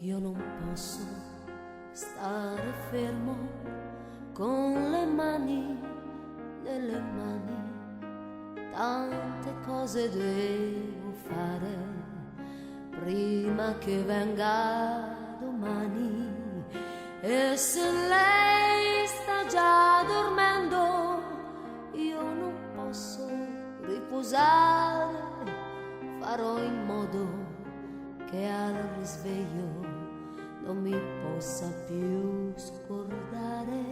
Io non posso stare fermo con le mani nelle mani, tante cose devo fare prima che venga domani. E se lei sta già dormendo, io non posso riposare, farò in modo che al risveglio non mi possa più scordare,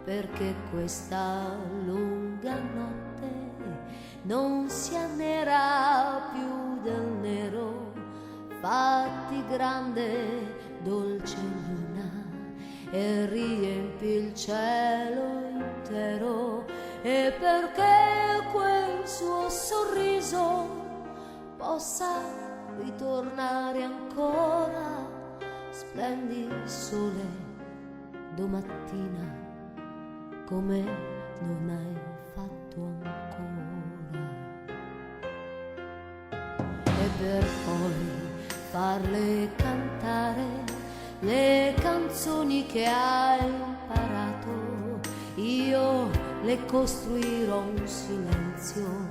perché questa lunga notte non sia nera più del nero. Fatti grande, dolce luna, e riempi il cielo intero, e perché quel suo sorriso possa ritornare ancora, splendi il sole domattina come non hai fatto ancora, e per poi farle cantare le canzoni che hai imparato. Io le costruirò un silenzio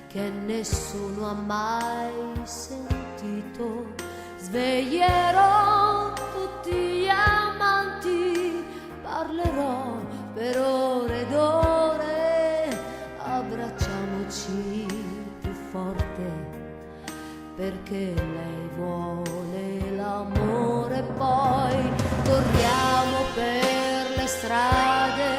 che nessuno ha mai sentito. Sveglierò tutti gli amanti, parlerò per ore ed ore, abbracciamoci più forte, perché lei vuole l'amore. Poi corriamo per le strade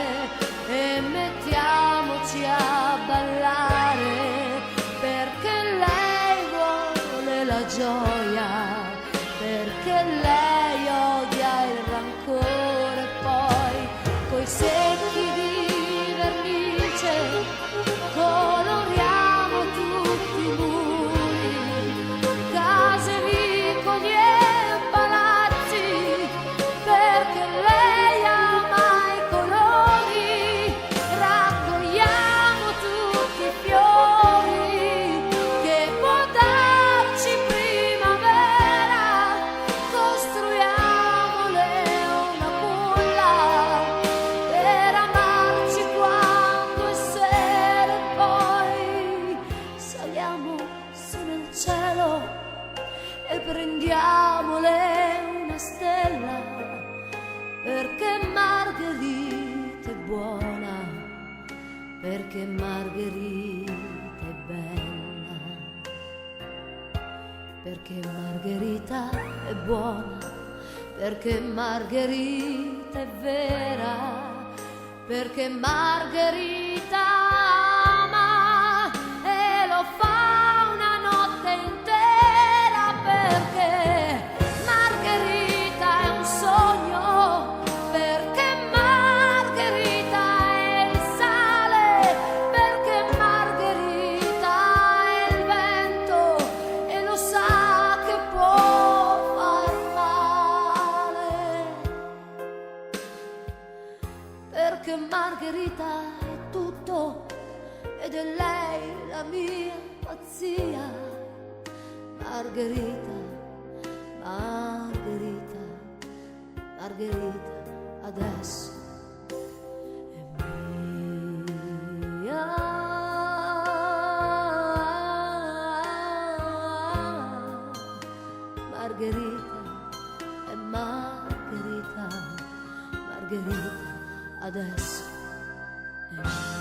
e mettiamoci a ballare, perché lei vuole la gioia, perché lei odia il rancore. Poi coi secchi di vernice coloriamo tutti i muri, case, vicoli e palazzi, perché lei ama i colori. Raccogliamo tutti i fiori che può darci primavera, costruiamole una culla per amarci quando è sera. E poi saliamo su nel cielo e prendiamole una stella, perché Margherita è buona, perché Margherita è bella, perché Margherita è buona, perché Margherita è vera, perché Margherita ama e lo fa una notte intera, perché Margherita è un sogno, perché Margherita è il sale, perché Margherita è il vento e lo sa che può far male, perché Margherita è tutto ed è lei la mia pazzia. Margherita, Margherita, Margherita adesso è mia. Margherita è Margherita, Margherita adesso è mia.